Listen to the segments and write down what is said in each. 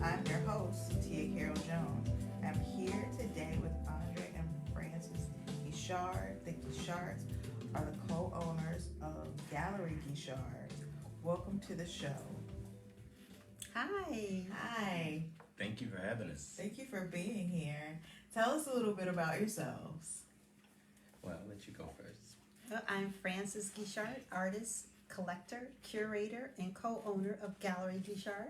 I'm your host, Tia Carol Jones. I'm here today with Andre and Frances Guichard. The Guichards are the co-owners of Gallery Guichard. Welcome to the show. Hi. Hi. Thank you for having us. Thank you for being here. Tell us a little bit about yourselves. Well, I'll let you go first. Well, I'm Frances Guichard, artist, collector, curator, and co-owner of Gallery Guichard.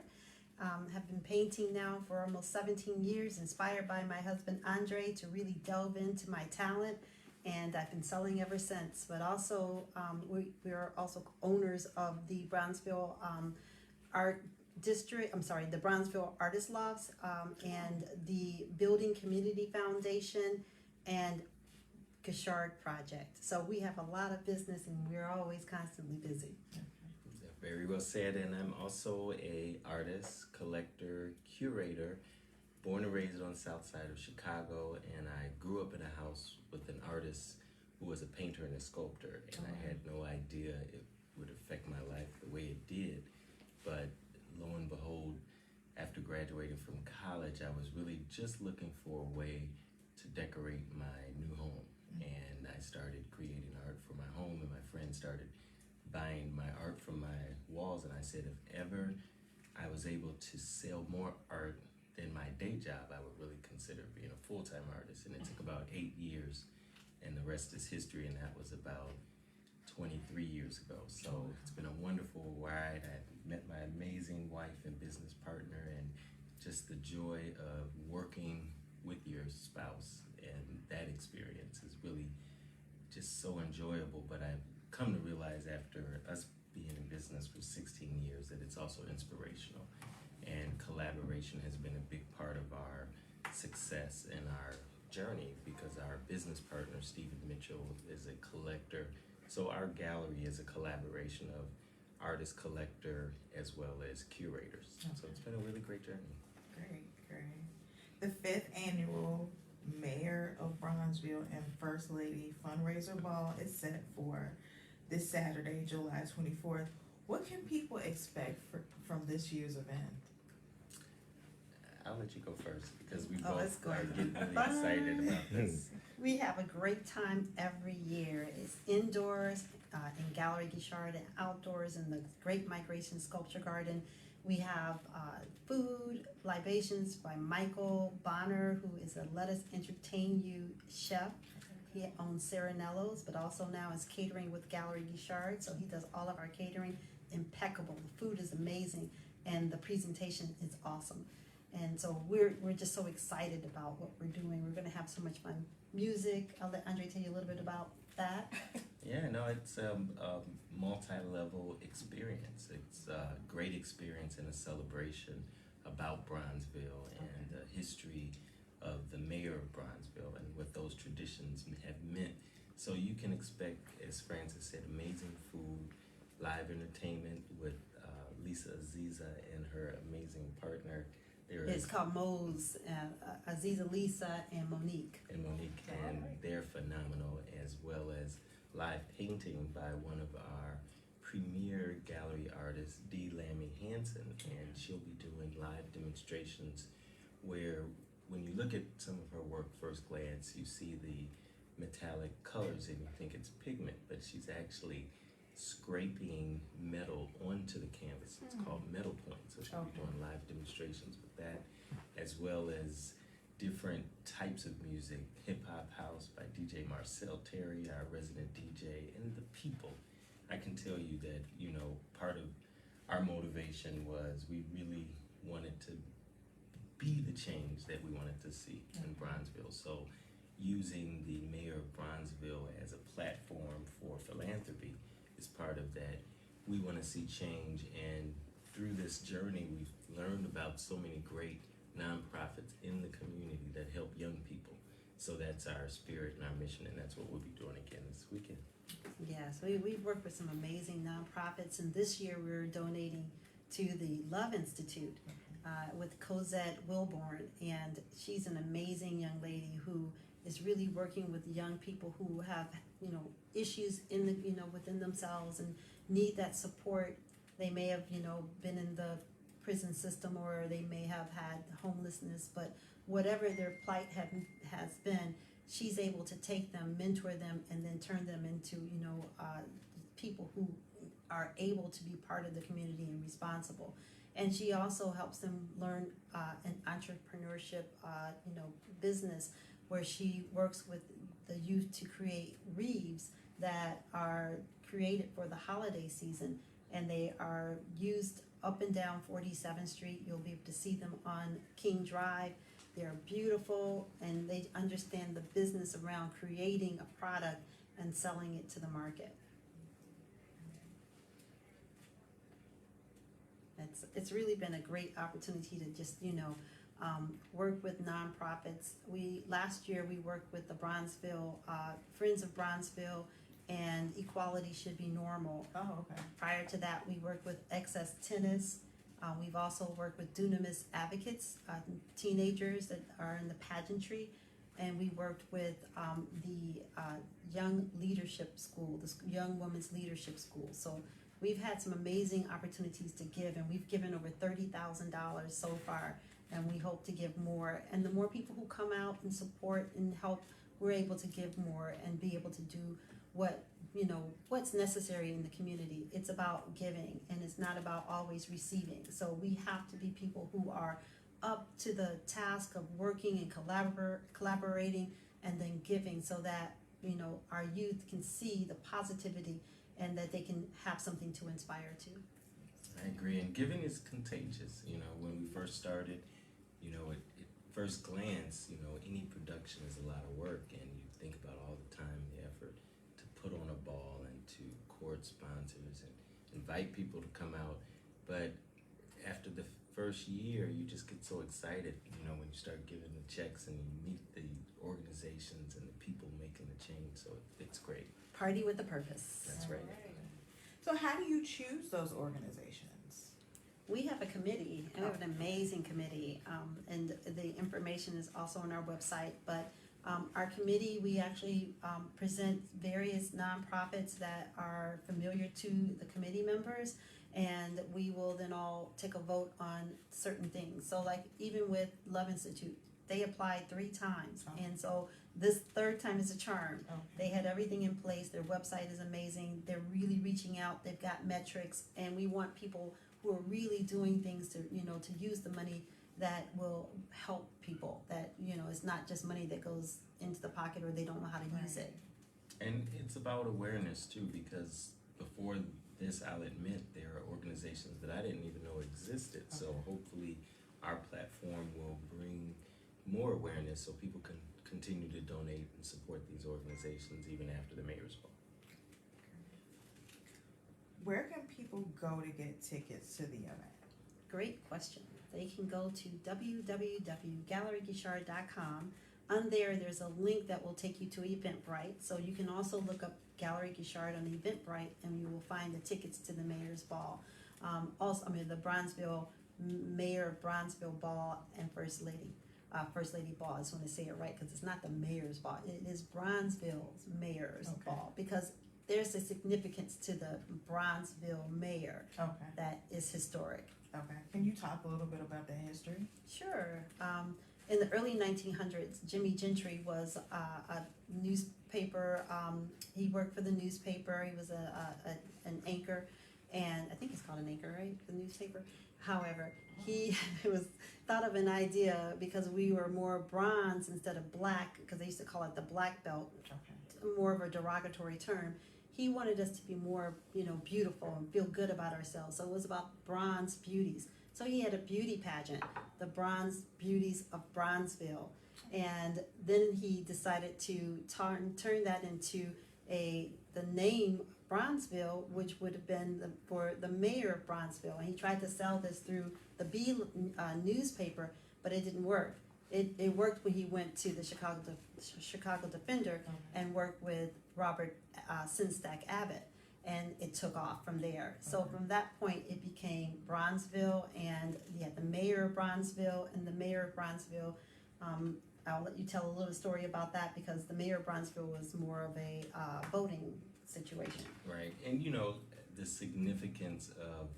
Have been painting now for almost 17 years, inspired by my husband Andre to really delve into my talent, and I've been selling ever since. But also, we are also owners of the Bronzeville Art District. The Bronzeville Artist Lofts, and the Building Community Foundation, and Guichard Project. So we have a lot of business, and we're always constantly busy. Very well said. And I'm also a artist, collector, curator, born and raised on the south side of Chicago. And I grew up in a house with an artist who was a painter and a sculptor. And I had no idea it would affect my life the way it did. But lo and behold, after graduating from college, I was really just looking for a way to decorate my new home. And I started creating art for my home, and my friends started buying my art from my walls. And I said, if ever I was able to sell more art than my day job, I would really consider being a full-time artist. And it took about 8 years, and the rest is history, and that was about 23 years ago. So it's been a wonderful ride. I met my amazing wife and business partner, and just the joy of working with your spouse, and that experience is really just so enjoyable. But I've come to realize after us being in business for 16 years that it's also inspirational, and collaboration has been a big part of our success and our journey, because our business partner Stephen Mitchell is a collector. So our gallery is a collaboration of artist, collector, as well as curators. So it's been a really great journey. Great. The 5th annual Mayor of Bronzeville and First Lady fundraiser ball is set for this Saturday, July 24th. What can people expect from this year's event? I'll let you go first, because we Let's both go. are getting really excited about this. We have a great time every year. It's indoors in Gallery Guichard, and outdoors in the Great Migration Sculpture Garden. We have food, libations by Michael Bonner, who is a Let Us Entertain You chef. He owns Serenello's, but also now is catering with Gallery Guichard. So he does all of our catering. Impeccable. The food is amazing, and the presentation is awesome. And so we're just so excited about what we're doing. We're going to have so much fun. Music. I'll let Andre tell you a little bit about that. Yeah, no, it's a multi-level experience. It's a great experience and a celebration about Bronzeville and the history of the mayor of Bronzeville and what those traditions have meant. So you can expect, as Frances said, amazing food, live entertainment with Lisa Aziza and her amazing partner. It's called Mo's, Aziza, Lisa, and Monique. And they're phenomenal, as well as live painting by one of our premier gallery artists, D. Lammy Hansen, and she'll be doing live demonstrations where, when you look at some of her work first glance, you see the metallic colors and you think it's pigment, but she's actually scraping metal onto the canvas. It's called metal point. So she'll be doing live demonstrations with that, as well as different types of music, hip hop house by DJ Marcel Terry, our resident DJ, and the people. I can tell you that, part of our motivation was we really wanted to be the change that we wanted to see in Bronzeville. So using the mayor of Bronzeville as a platform for philanthropy is part of that. We want to see change, and through this journey we've learned about so many great nonprofits in the community that help young people. So that's our spirit and our mission, and that's what we'll be doing again this weekend. Yes, we've worked with some amazing nonprofits, and this year we're donating to the Love Institute with Cosette Wilborn, and she's an amazing young lady who is really working with young people who have issues in the within themselves and need that support. They may have been in the prison system, or they may have had homelessness, but whatever their plight has been, she's able to take them, mentor them, and then turn them into, people who are able to be part of the community and responsible. And she also helps them learn an entrepreneurship, business, where she works with the youth to create wreaths that are created for the holiday season, and they are used up and down 47th Street. You'll be able to see them on King Drive. They're beautiful, and they understand the business around creating a product and selling it to the market. It's really been a great opportunity to just, work with nonprofits. Last year we worked with the Bronzeville, Friends of Bronzeville, and Equality Should Be Normal. Oh, okay. Prior to that, we worked with Excess Tennis. We've also worked with Dunamis Advocates, teenagers that are in the pageantry. And we worked with the Young Leadership School, the Young Women's Leadership School. So we've had some amazing opportunities to give, and we've given over $30,000 so far, and we hope to give more. And the more people who come out and support and help, we're able to give more and be able to do what's necessary in the community. It's about giving, and it's not about always receiving. So we have to be people who are up to the task of working and collaborating and then giving, so that our youth can see the positivity and that they can have something to inspire to. I agree, and giving is contagious. When we first started, at first glance, any production is a lot of work, and you think about all the time, the effort to put on a ball and to court sponsors and invite people to come out. But after the first year, you just get so excited, when you start giving the checks and you meet the organizations and the people making the change. So it's great. Party with a purpose. That's right. So how do you choose those organizations? We have a committee, and we have an amazing committee, and the information is also on our website. But our committee, we actually present various nonprofits that are familiar to the committee members, and we will then all take a vote on certain things. So like even with Love Institute, they applied 3 times, and so this third time is a charm. They had everything in place. Their website is amazing. They're really reaching out. They've got metrics, and we want people who are really doing things to to use the money that will help people. That it's not just money that goes into the pocket or they don't know how to use it. And it's about awareness too, because before this, I'll admit, there are organizations that I didn't even know existed. So hopefully our platform will bring more awareness so people can continue to donate and support these organizations even after the Mayor's Ball. Where can people go to get tickets to the event? Great question. They can go to www.galleryguichard.com. On there's a link that will take you to Eventbrite. So you can also look up Gallery Guichard on Eventbrite, and you will find the tickets to the Mayor's Ball. The Bronzeville Mayor of Bronzeville Ball and First Lady Ball. I just want to say it right because it's not the Mayor's Ball. It is Bronzeville's Mayor's Ball, because there's a significance to the Bronzeville mayor that is historic. Okay. Can you talk a little bit about that history? Sure. In the early 1900s, Jimmy Gentry was a newspaper. He worked for the newspaper. He was an anchor, and I think it's called an anchor, right? The newspaper. However, he was thought of an idea because we were more bronze instead of black, because they used to call it the black belt, more of a derogatory term. He wanted us to be more, beautiful and feel good about ourselves. So it was about bronze beauties. So he had a beauty pageant, the Bronze Beauties of Bronzeville. And then he decided to turn that into the name Bronzeville, which would have been for the mayor of Bronzeville. And he tried to sell this through the Bee newspaper, but it didn't work. It worked when he went to the Chicago Defender and worked with Robert Sinstack Abbott, and it took off from there. So from that point, it became Bronzeville, and the mayor of Bronzeville, and the mayor of Bronzeville. I'll let you tell a little story about that, because the mayor of Bronzeville was more of a voting situation. Right, and the significance of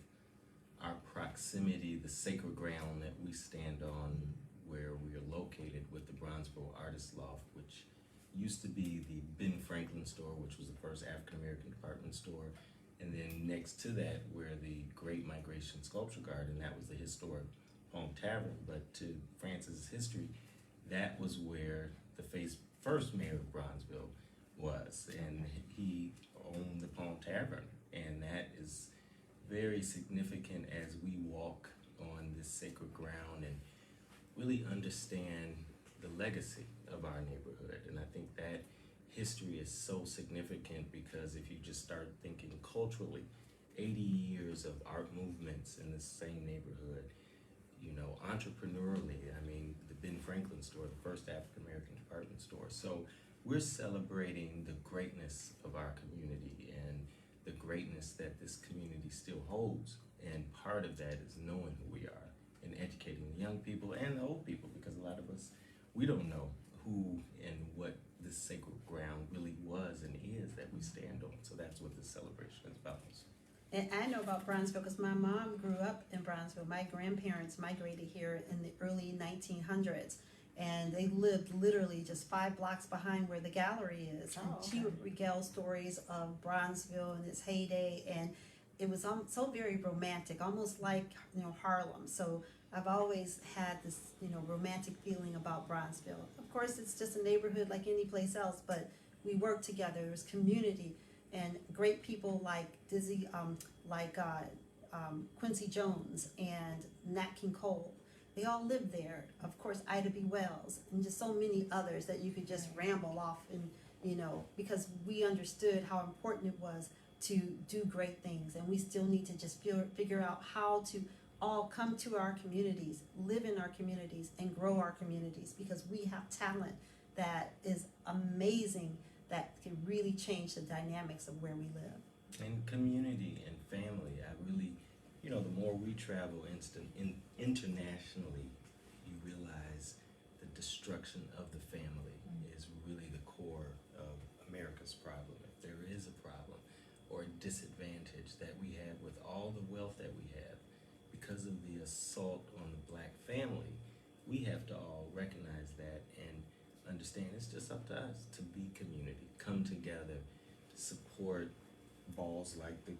our proximity, the sacred ground that we stand on where we are located with the Bronzeville Artist Loft, which used to be the Ben Franklin store, which was the first African-American department store. And then next to that, where the Great Migration Sculpture Garden, that was the historic Palm Tavern. But to Francis' history, that was where the first mayor of Bronzeville was, and he owned the Palm Tavern, and that is very significant as we walk on this sacred ground and really understand the legacy of our neighborhood. And I think that history is so significant because if you just start thinking culturally, 80 years of art movements in the same neighborhood, entrepreneurially, I mean, the Ben Franklin store, the first African-American department store. So we're celebrating the greatness of our community and the greatness that this community still holds. And part of that is knowing who we are and educating the young people and the old people, because a lot of us, we don't know who and what this sacred ground really was and is that we stand on. So that's what this celebration is about. And I know about Bronzeville because my mom grew up in Bronzeville. My grandparents migrated here in the early 1900s, and they lived literally just 5 blocks behind where the gallery is. And she would regale stories of Bronzeville in its heyday, and it was so very romantic, almost like Harlem. So I've always had this romantic feeling about Bronzeville. Of course, it's just a neighborhood like any place else, but we work together. There's community. And great people like Quincy Jones and Nat King Cole, they all lived there. Of course, Ida B. Wells, and just so many others that you could just ramble off and because we understood how important it was to do great things, and we still need to just figure out how to all come to our communities, live in our communities, and grow our communities, because we have talent that is amazing, that can really change the dynamics of where we live. And community and family. I really, the more we travel internationally, you realize the destruction of the family is really the core of America's problem. If there is a problem or a disadvantage that we have with all the wealth that we have because of the assault on the black family, we have to all recognize that and understand it's just up to us to be community, come together, support balls like the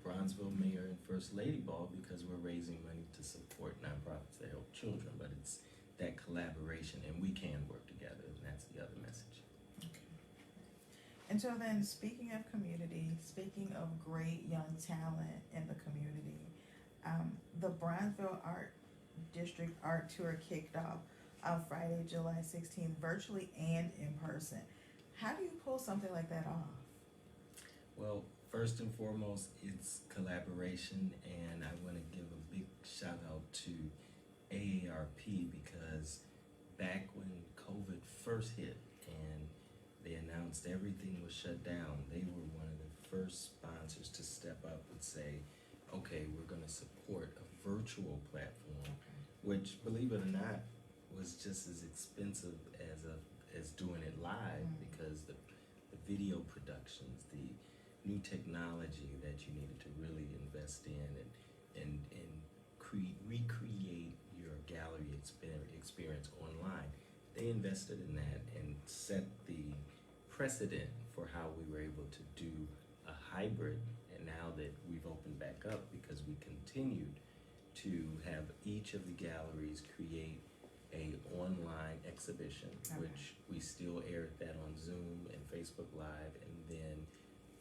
Bronzeville Mayor and First Lady Ball, because we're raising money to support nonprofits that help children. But it's that collaboration, and we can work together, and that's the other message. Okay. And so then, speaking of community, speaking of great young talent in the community, the Bronzeville Art District Art Tour kicked off on Friday, July 16th, virtually and in person. How do you pull something like that off? Well, first and foremost, it's collaboration, and I want to give a big shout out to AARP, because back when COVID first hit and they announced everything was shut down, they were one of the first sponsors to step up and say, okay, we're going to support a virtual platform, which, believe it or not, was just as expensive as doing it live, because the video productions, the new technology that you needed to really invest in and recreate your gallery experience online. They invested in that and set the precedent for how we were able to do a hybrid. And now that we've opened back up, because we continued to have each of the galleries create a online exhibition, which we still aired that on Zoom and Facebook Live, and then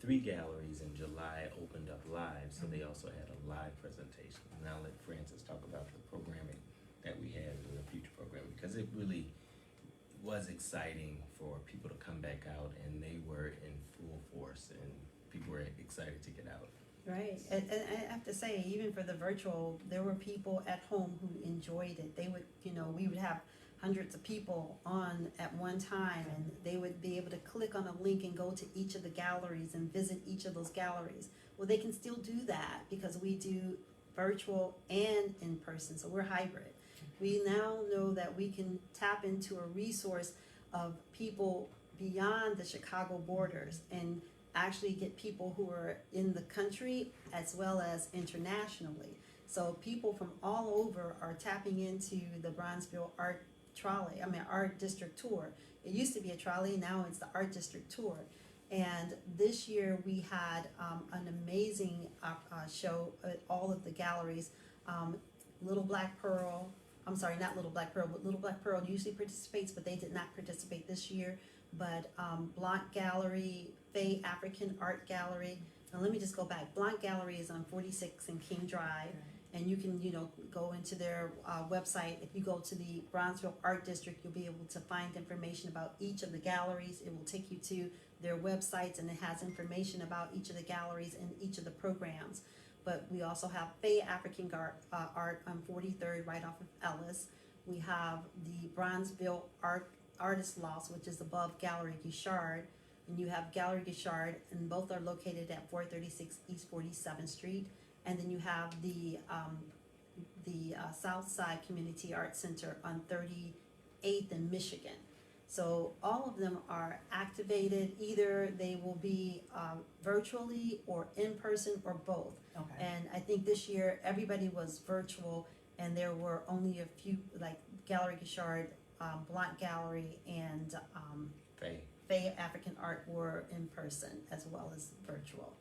3 galleries in July opened up live, so they also had a live presentation. And I'll let Frances talk about the programming that we had in the future programming, because it really was exciting for people to come back out, and they were in full force, and people were excited to get out. Right, and I have to say, even for the virtual, there were people at home who enjoyed it. They would, we would have hundreds of people on at one time, and they would be able to click on a link and go to each of the galleries and visit each of those galleries. Well, they can still do that because we do virtual and in person, so we're hybrid. We now know that we can tap into a resource of people beyond the Chicago borders and actually get people who are in the country as well as internationally. So people from all over are tapping into the Bronzeville Art District Tour. It used to be a trolley, now it's the Art District Tour. And this year we had an amazing show at all of the galleries. Little Black Pearl, I'm sorry, not Little Black Pearl, but Little Black Pearl usually participates, but they did not participate this year. But Blanc Gallery, Fay African Art Gallery, and let me just go back. Blanc Gallery is on 46 and King Drive, and you can, go into their website. If you go to the Bronzeville Art District, you'll be able to find information about each of the galleries. It will take you to their websites, and it has information about each of the galleries and each of the programs. But we also have Fay African Art on 43rd, right off of Ellis. We have the Bronzeville Artist Loft, which is above Gallery Guichard, and you have Gallery Guichard, and both are located at 436 East 47th Street. And then you have the Southside Community Arts Center on 38th and Michigan. So all of them are activated. Either they will be virtually or in person or both. Okay. And I think this year everybody was virtual, and there were only a few, like Gallery Guichard, Blanc Gallery, and Fay African Art were in person as well as virtual.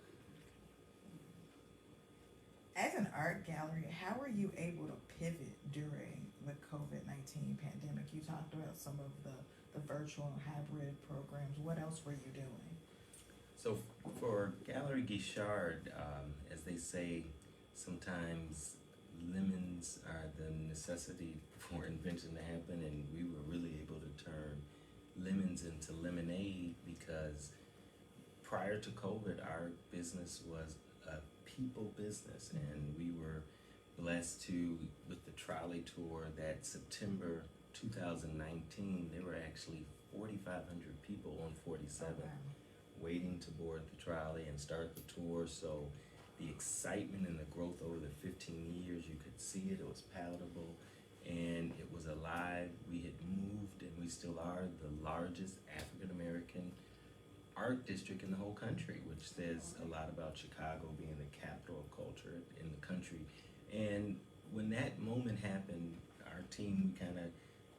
As an art gallery, how were you able to pivot during the COVID-19 pandemic? You talked about some of the virtual and hybrid programs. What else were you doing? So for Gallery Guichard, as they say, sometimes lemons are the necessity for invention to happen, and we were really able to turn lemons into lemonade, because prior to COVID, our business was a people business, and we were blessed to, with the trolley tour, that September 2019, there were actually 4,500 people on 47 waiting to board the trolley and start the tour. So the excitement and the growth over the 15 years, you could see it, it was palatable, and it was alive. We had moved, and we still are, the largest African American art district in the whole country, which says a lot about Chicago being the capital of culture in the country. And when that moment happened, our team, we kind of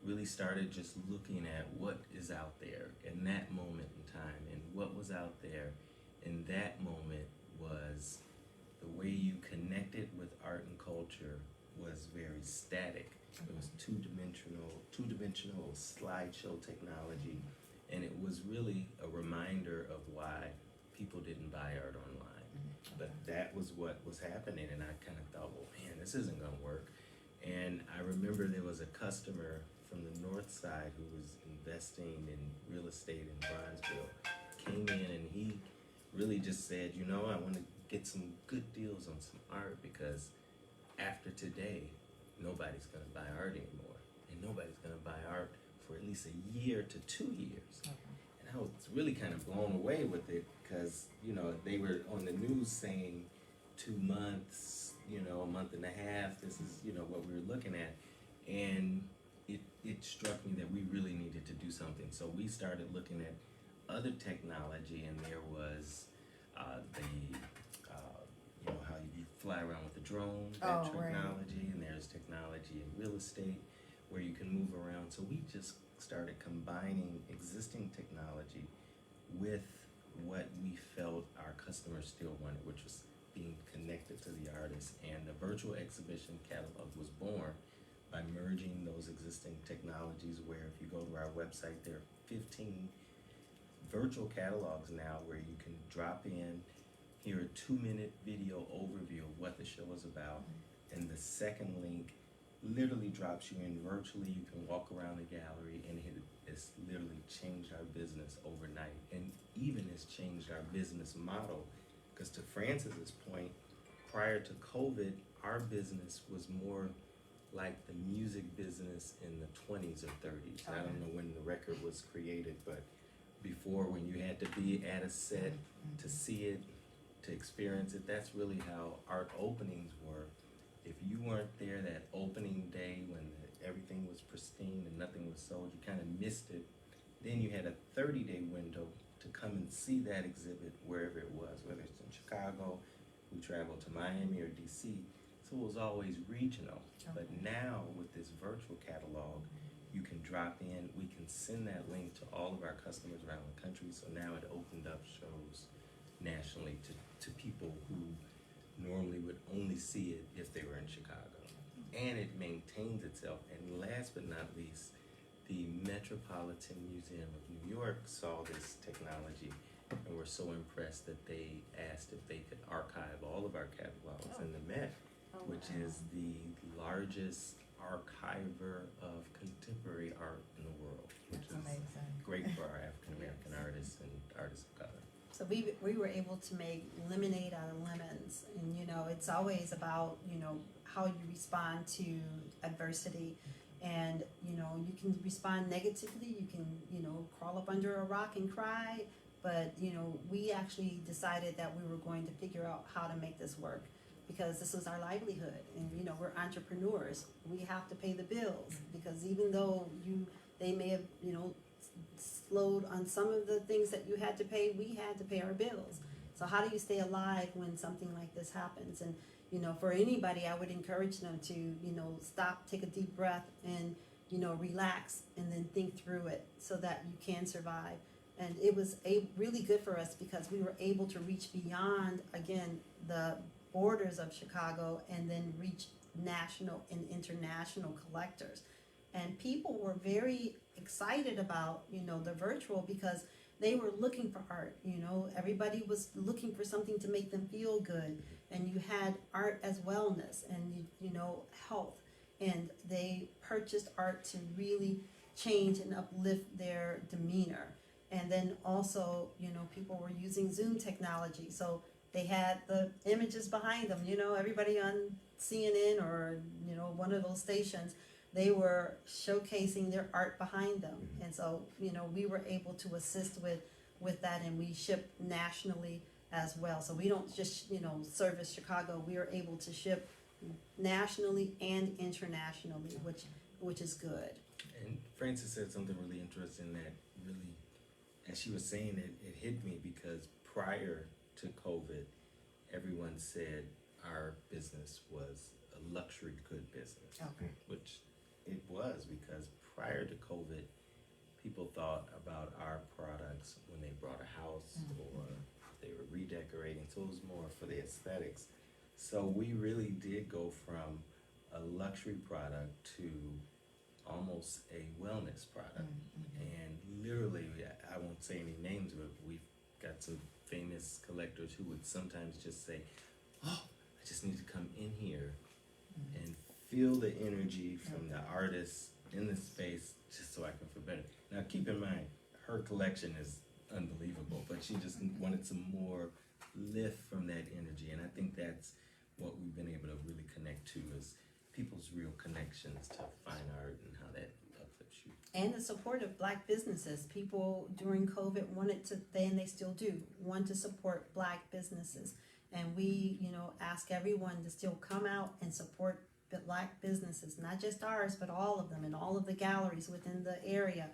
really started just looking at what is out there in that moment in time. And what was out there in that moment was the way you connected with art and culture was very static. It was two-dimensional slideshow technology, and it was really a reminder of why people didn't buy art online. But that was what was happening, and I kind of thought, well, man, this isn't gonna work. And I remember there was a customer from the north side who was investing in real estate in Bronzeville, came in and he really just said, I want to get some good deals on some art, because after today, nobody's going to buy art anymore. And nobody's going to buy art for at least a year to 2 years. And I was really kind of blown away with it, because, they were on the news saying 2 months, a month and a half, this is, what we were looking at. And it struck me that we really needed to do something. So we started looking at other technology, and there was how you fly around with a drone, that technology, and there's technology in real estate where you can move around. So we just started combining existing technology with what we felt our customers still wanted, which was being connected to the artist. And the virtual exhibition catalog was born by merging those existing technologies, where if you go to our website, there are 15 virtual catalogs now where you can drop in, hear a 2-minute video overview of what the show is about, and the second link literally drops you in virtually. You can walk around the gallery, and it's literally changed our business overnight, and even has changed our business model, because to Frances's point, prior to COVID, our business was more like the music business in the 20s or 30s. I don't know when the record was created, but before, when you had to be at a set to see it, to experience it, that's really how art openings were. If you weren't there that opening day when everything was pristine and nothing was sold, you kind of missed it. Then you had a 30-day window to come and see that exhibit wherever it was, whether it's in Chicago, we traveled to Miami or DC. So it was always regional. But Okay. now with this virtual catalog, you can drop in, we can send that link to all of our customers around the country. So now it opened up shows nationally to people who normally would only see it if they were in Chicago. And it maintains itself. And last but not least, the Metropolitan Museum of New York saw this technology and were so impressed that they asked if they could archive all of our catalogs in the Met, which is the largest archiver of contemporary art in the world, which That's is amazing. great for our African American artists and artists of color. So we were able to make lemonade out of lemons, and you know it's always about how you respond to adversity, and you can respond negatively, you can crawl up under a rock and cry, but we actually decided that we were going to figure out how to make this work because this is our livelihood, and we're entrepreneurs. We have to pay the bills because even though they may have slowed on some of the things that you had to pay, we had to pay our bills. So how do you stay alive when something like this happens? And for anybody, I would encourage them to stop, take a deep breath, and relax, and then think through it so that you can survive. And it was really good for us because we were able to reach beyond, again, the borders of Chicago and then reach national and international collectors. And people were very excited about, the virtual because they were looking for art. Everybody was looking for something to make them feel good. And you had art as wellness and, health. And they purchased art to really change and uplift their demeanor. And then also, people were using Zoom technology. So they had the images behind them, everybody on CNN or, one of those stations, they were showcasing their art behind them. And so, we were able to assist with that, and we ship nationally as well. So we don't just, service Chicago. We are able to ship nationally and internationally, which is good. And Frances said something really interesting that really, as she was saying it, it hit me because prior to COVID, everyone said our business was a luxury good business, Okay. which it was because prior to COVID, people thought about our products when they bought a house or they were redecorating, so it was more for the aesthetics. So we really did go from a luxury product to almost a wellness product. And literally, I won't say any names, but we've got some famous collectors who would sometimes just say, oh, I just need to come in here and feel the energy from the artists in the space just so I can feel better. Now keep in mind, her collection is unbelievable, but she just wanted some more lift from that energy. And I think that's what we've been able to really connect to is people's real connections to fine art and how that uplifts you. And the support of Black businesses. People during COVID wanted to, and they still do, want to support Black businesses. And we, ask everyone to still come out and support the Black businesses, not just ours, but all of them and all of the galleries within the area.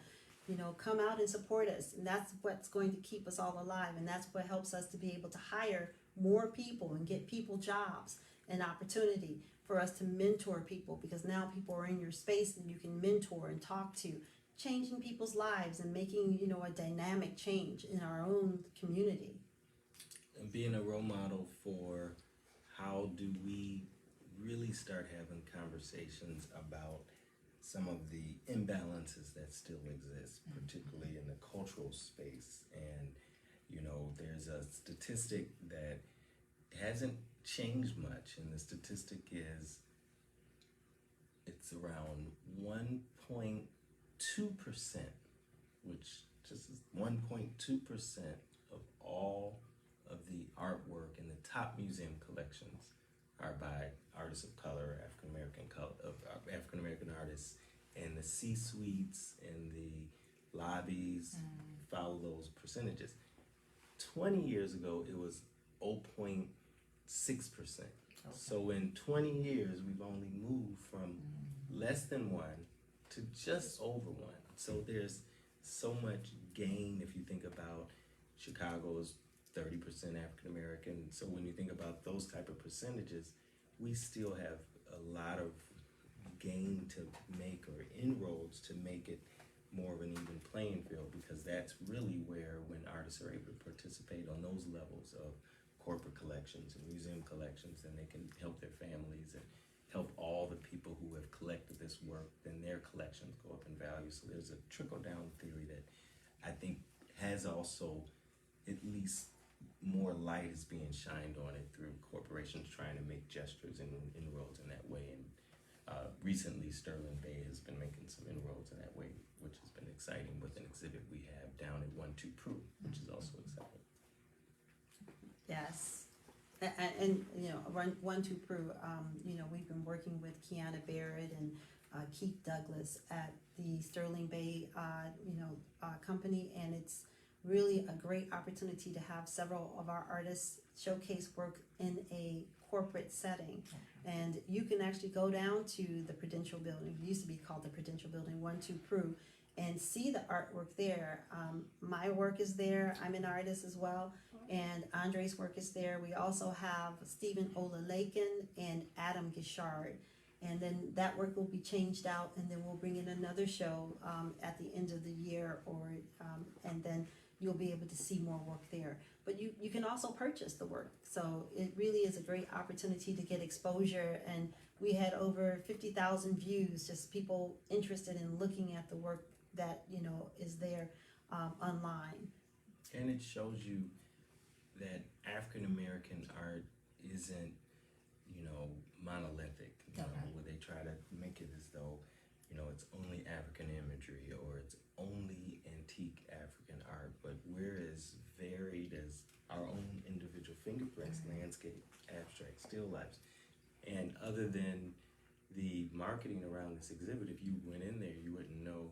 Come out and support us. And that's what's going to keep us all alive. And that's what helps us to be able to hire more people and get people jobs and opportunity for us to mentor people, because now people are in your space and you can mentor and talk to, changing people's lives and making, a dynamic change in our own community. And being a role model for how do we really start having conversations about some of the imbalances that still exist, particularly in the cultural space. And, there's a statistic that hasn't changed much, and the statistic is it's around 1.2%, which just is 1.2% of all of the artwork in the top museum collections are by artists of color, African American artists, and the C-suites and the lobbies follow those percentages. 20 years ago, it was 0.6%. So in 20 years, we've only moved from less than 1 to just over 1. So there's so much gain if you think about Chicago's 30% African American. So when you think about those type of percentages, we still have a lot of gain to make, or inroads to make it more of an even playing field, because that's really where, when artists are able to participate on those levels of corporate collections and museum collections, then they can help their families and help all the people who have collected this work, then their collections go up in value. So there's a trickle-down theory that I think has also, at least more light is being shined on it through corporations trying to make gestures and inroads in that way. And recently Sterling Bay has been making some inroads in that way, which has been exciting, with an exhibit we have down at 1-2 Prue, which is also exciting. Yes. And you know, one to Prue, you know, we've been working with Kiana Barrett and Keith Douglas at the Sterling Bay, company, and it's really a great opportunity to have several of our artists showcase work in a corporate setting. And you can actually go down to the Prudential Building, it used to be called the Prudential Building, 1-2 Prue, and see the artwork there. My work is there, I'm an artist as well, and Andre's work is there. We also have Stephen Olalaken and Adam Guichard. And then that work will be changed out, and then we'll bring in another show at the end of the year, and then you'll be able to see more work there. But you can also purchase the work. So it really is a great opportunity to get exposure. And we had over 50,000 views, just people interested in looking at the work that, you know, is there online. And it shows you that African American art isn't, you know, monolithic, you know, where they try to make it as though, you know, it's only African imagery or it's only antique African art, but we're as varied as our own individual fingerprints, landscape, abstract, still lifes. And other than the marketing around this exhibit, if you went in there, you wouldn't know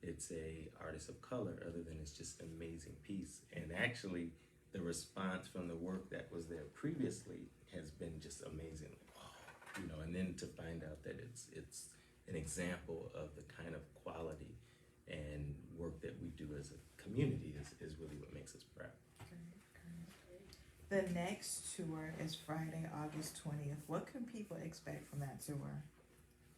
it's a artist of color, other than it's just an amazing piece. And actually, the response from the work that was there previously has been just amazing. You know, and then to find out that it's an example of the kind of quality and work that we do as a community is really what makes us proud. The next tour is Friday, August 20th. What can people expect from that tour?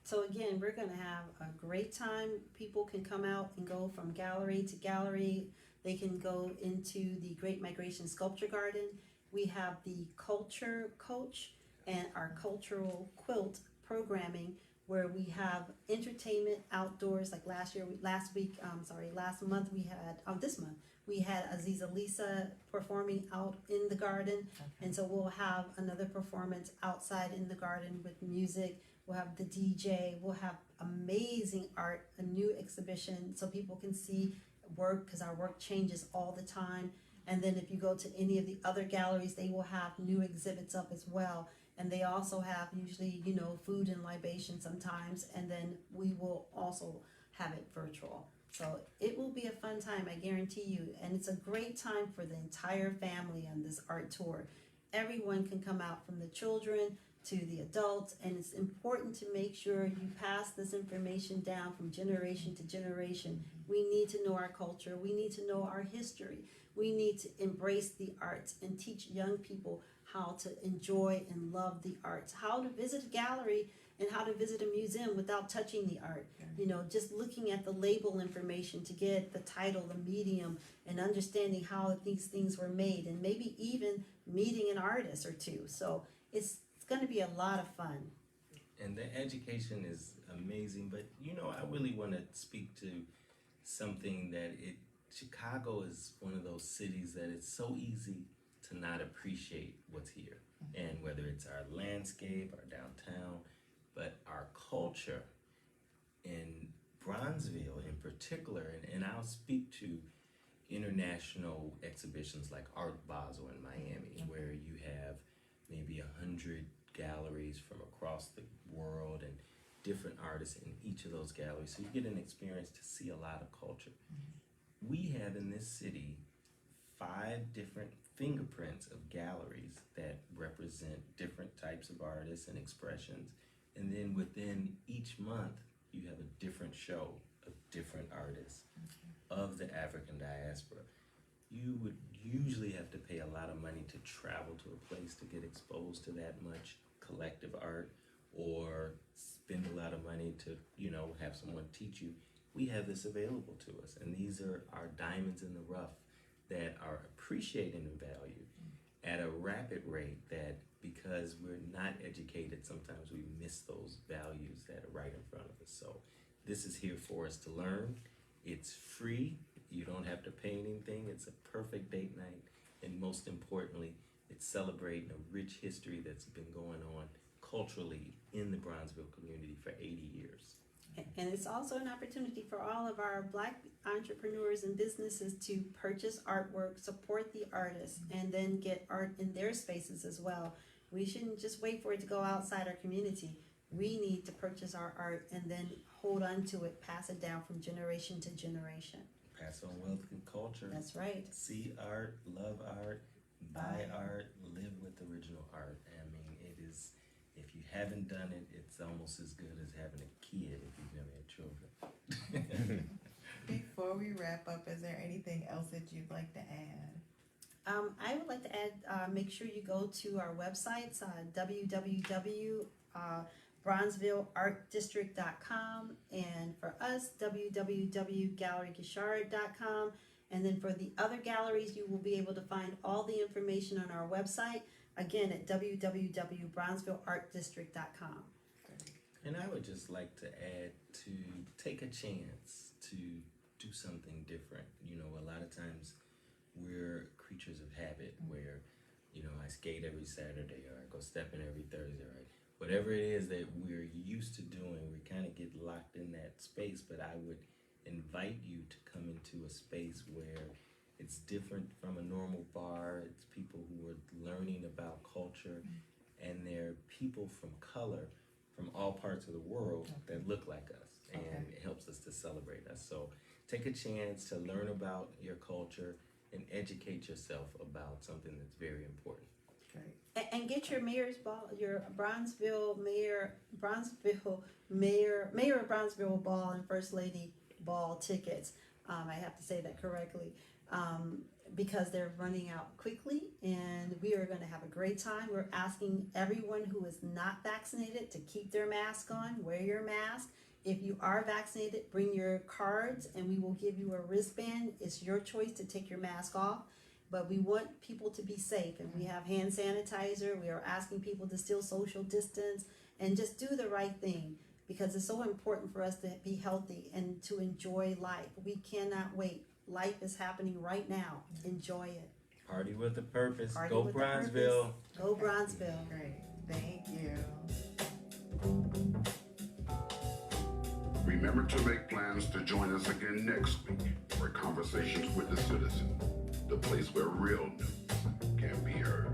So again, we're going to have a great time. People can come out and go from gallery to gallery. They can go into the Great Migration Sculpture Garden. We have the Culture Coach and our Cultural Quilt programming, where we have entertainment outdoors. Like last month we had Aziza Lisa performing out in the garden. And so we'll have another performance outside in the garden with music. We'll have the DJ, we'll have amazing art, a new exhibition so people can see work, because our work changes all the time. And then if you go to any of the other galleries, they will have new exhibits up as well. And they also have usually, you know, food and libation sometimes, and then we will also have it virtual. So it will be a fun time, I guarantee you. And it's a great time for the entire family on this art tour. Everyone can come out, from the children to the adults, and it's important to make sure you pass this information down from generation to generation. We need to know our culture, we need to know our history, we need to embrace the arts and teach young people how to enjoy and love the arts, how to visit a gallery and how to visit a museum without touching the art. You know, just looking at the label information to get the title, the medium, and understanding how these things were made, and maybe even meeting an artist or two. So it's going to be a lot of fun. And the education is amazing, but you know, I really want to speak to something that Chicago is one of those cities that it's so easy to not appreciate what's here. And whether it's our landscape, our downtown, but our culture in Bronzeville in particular, and I'll speak to international exhibitions like Art Basel in Miami, where you have maybe 100 galleries from across the world and different artists in each of those galleries. So you get an experience to see a lot of culture. We have in this city 5 different fingerprints of galleries that represent different types of artists and expressions. And then within each month, you have a different show of different artists of the African diaspora. You would usually have to pay a lot of money to travel to a place to get exposed to that much collective art or spend a lot of money to, have someone teach you, we have this available to us. And these are our diamonds in the rough that are appreciated in value at a rapid rate that, because we're not educated, sometimes we miss those values that are right in front of us. So this is here for us to learn. It's free. You don't have to pay anything. It's a perfect date night. And most importantly, it's celebrating a rich history that's been going on culturally in the Bronzeville community for 80 years. And it's also an opportunity for all of our Black entrepreneurs and businesses to purchase artwork, support the artists, and then get art in their spaces as well. We shouldn't just wait for it to go outside our community. We need to purchase our art and then hold on to it, pass it down from generation to generation. Pass on wealth and culture. That's right. See art, love art, buy art, live with original art. I mean, it is, if you haven't done it, it's almost as good as having a kid if you've never had children. Before we wrap up, is there anything else that you'd like to add? I would like to add, make sure you go to our websites, www.bronzevilleartdistrict.com, and for us, www.galleryguichard.com. And then for the other galleries, you will be able to find all the information on our website, again, at www.bronzevilleartdistrict.com. And I would just like to add to take a chance to do something different. A lot of times we're creatures of habit where, I skate every Saturday or I go stepping every Thursday, right? Whatever it is that we're used to doing, we kind of get locked in that space. But I would invite you to come into a space where it's different from a normal bar. It's people who are learning about culture, and they're people from color from all parts of the world that look like us, and it helps us to celebrate us. So take a chance to learn about your culture and educate yourself about something that's very important. Great. And get your mayor's ball, your Mayor of Bronzeville ball and First Lady ball tickets. I have to say that correctly, because they're running out quickly, and we are going to have a great time. We're asking everyone who is not vaccinated to keep their mask on, wear your mask. If you are vaccinated, bring your cards and we will give you a wristband. It's your choice to take your mask off, but we want people to be safe, and we have hand sanitizer. We are asking people to still social distance and just do the right thing, because it's so important for us to be healthy and to enjoy life. We cannot wait. Life is happening right now. Enjoy it. Party with a purpose. Party Go with a Bronzeville. purpose. Go Bronzeville. Great. Thank you. Remember to make plans to join us again next week for Conversations with the Citizen, the place where real news can be heard.